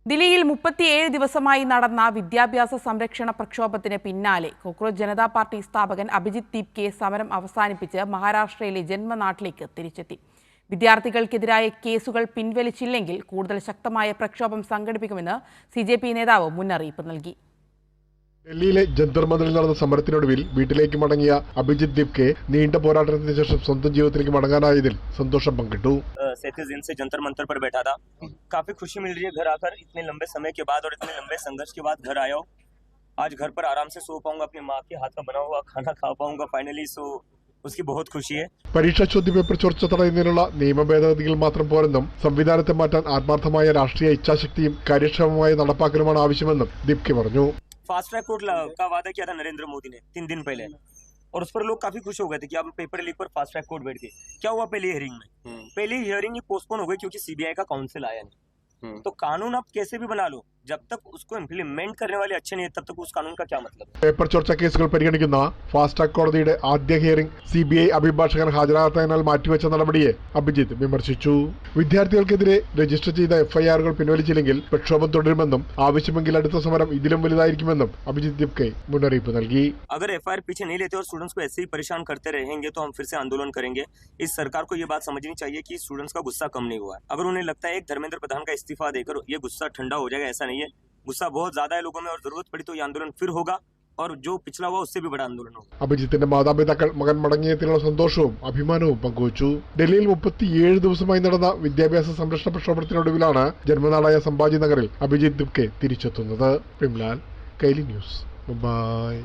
ദില്ലിയിൽ 37 ദിവസമായി നടന്ന വിദ്യാഭ്യാസ സംരക്ഷണ പ്രക്ഷോഭത്തിന് പിന്നാലെ കോക്രോച്ച് ജനതാ പാർട്ടി സ്ഥാപകൻ അഭിജിത്ത് ദീപ്കെ സമരം അവസാനിപ്പിച്ച് മഹാരാഷ്ട്രയിലെ ജന്മനാട്ടിലേക്ക് തിരിച്ചെത്തി. വിദ്യാർത്ഥികൾക്കെതിരായ കേസുകൾ പിൻവലിച്ചില്ലെങ്കിൽ കൂടുതൽ ശക്തമായ പ്രക്ഷോഭം സംഘടിപ്പിക്കുമെന്ന് സിജെപി നേതാവ് മുന്നറിയിപ്പ് നൽകി. ഡൽഹിയിലെ ജന്തർ മന്ദിറിൽ നടന്ന സമരത്തിനൊടുവിൽ വീട്ടിലേക്ക് മടങ്ങിയ അഭിജിത്ത് ദീപ്കെ നീണ്ട പോരാട്ടത്തിന് ശേഷം സ്വന്തം ജീവിതത്തിലേക്ക് മടങ്ങാനായതിൽ സന്തോഷം പങ്കിട്ടു. 37 दिन से जंतर मंतर पर बैठा था, काफी खुशी मिल रही है घर आकर, इतने लंबे समय के बाद और इतने लंबे संघर्ष के बाद घर आया हूँ. आज घर पर आराम से सो पाऊंगा, अपनी माँ के हाथ का बना हुआ खाना खा पाऊंगा फाइनली. सो उसकी बहुत खुशी है. പരീക്ഷാ ചോദ്യപേപ്പർ ചോർച്ച തടയുന്നതിനുള്ള നിയമ ഭേദഗതികൾ മാത്രം പോരെന്നും സംവിധാനത്തെ മാറ്റാൻ ആത്മാർത്ഥമായ രാഷ്ട്രീയ ഇച്ഛാശക്തിയും കാര്യക്ഷമമായ നടപ്പാക്കലുമാണ് ആവശ്യമെന്നും ദീപ്കെ പറഞ്ഞു. फास्ट ट्रैक कोर्ट का वादा किया था नरेंद्र मोदी ने 3 दिन पहले, और उस पर लोग काफी खुश हो गए थे कि अब पेपर लीक पर फास्ट ट्रैक कोर्ट बैठ गए. क्या हुआ पहली हियरिंग में? पहली हियरिंग ही पोस्टपोन हो गई क्योंकि सीबीआई का काउंसिल आया नहीं. तो कानून आप कैसे भी बना लो, जब तक उसको इम्प्लीमेंट करने वाले अच्छे नहीं है तब तक उस कानून का क्या मतलब? പേപ്പർ ചോർച്ച കേസുകൾ പരിഗണിക്കുന്ന ഫാസ്റ്റ് ട്രാക്ക് കോടതിയുടെ ആദ്യ ഹിയറിംഗ് സിബിഐ അഭിഭാഷകൻ ഹാജരാകാത്തതിനാൽ മാറ്റിവെച്ച നടപടിയെ അഭിജിത്ത് വിമർശിച്ചു. വിദ്യാർത്ഥികൾക്കെതിരെ രജിസ്റ്റർ ചെയ്ത എഫ്ഐആറുകൾ പിൻവലിച്ചില്ലെങ്കിൽ പ്രക്ഷോഭം തുടരുമെന്നും ആവശ്യമെങ്കിൽ അടുത്ത സമരം ഇതിലും വലുതായിരിക്കുമെന്നും അഭിജിത്ത് ദീപ്കെ മുന്നറിയിപ്പ് നൽകി. अगर एफआईआर पीछे नहीं लेते और स्टूडेंट्स को ऐसे ही परेशान करते रहेंगे तो हम फिर से आंदोलन करेंगे. इस सरकार को ये बात समझनी चाहिए कि स्टूडेंट्स का गुस्सा कम नहीं हुआ है. अगर उन्हें लगता है एक धर्मेंद्र प्रधान का इस्तीफा देकर ये गुस्सा ठंडा हो जाएगा, ऐसा नहीं है. गुस्सा बहुत ज्यादा है लोगों में और जरूरत पड़ी तो ये आंदोलन फिर होगा और जो पिछला हुआ उससे भी बड़ा आंदोलन होगा. അഭിജിത്തിന്റെ മാതാപിതാക്കൾ മകൻ മടങ്ങിയതിലുള്ള സന്തോഷവും അഭിമാനവും പങ്കുവച്ചു. ഡൽഹിയിൽ 37 ദിവസമായി നടന്ന വിദ്യാഭ്യാസ സംരക്ഷണ പ്രക്ഷോഭത്തിനൊടുവിലാണ് ജന്മനാടായ സംഭാജി നഗറിൽ അഭിജിത്ത് ദീപ്കെ തിരിച്ചെത്തുന്നത്. പിംലാൽ, കൈലി ന്യൂസ്, മുംബൈ.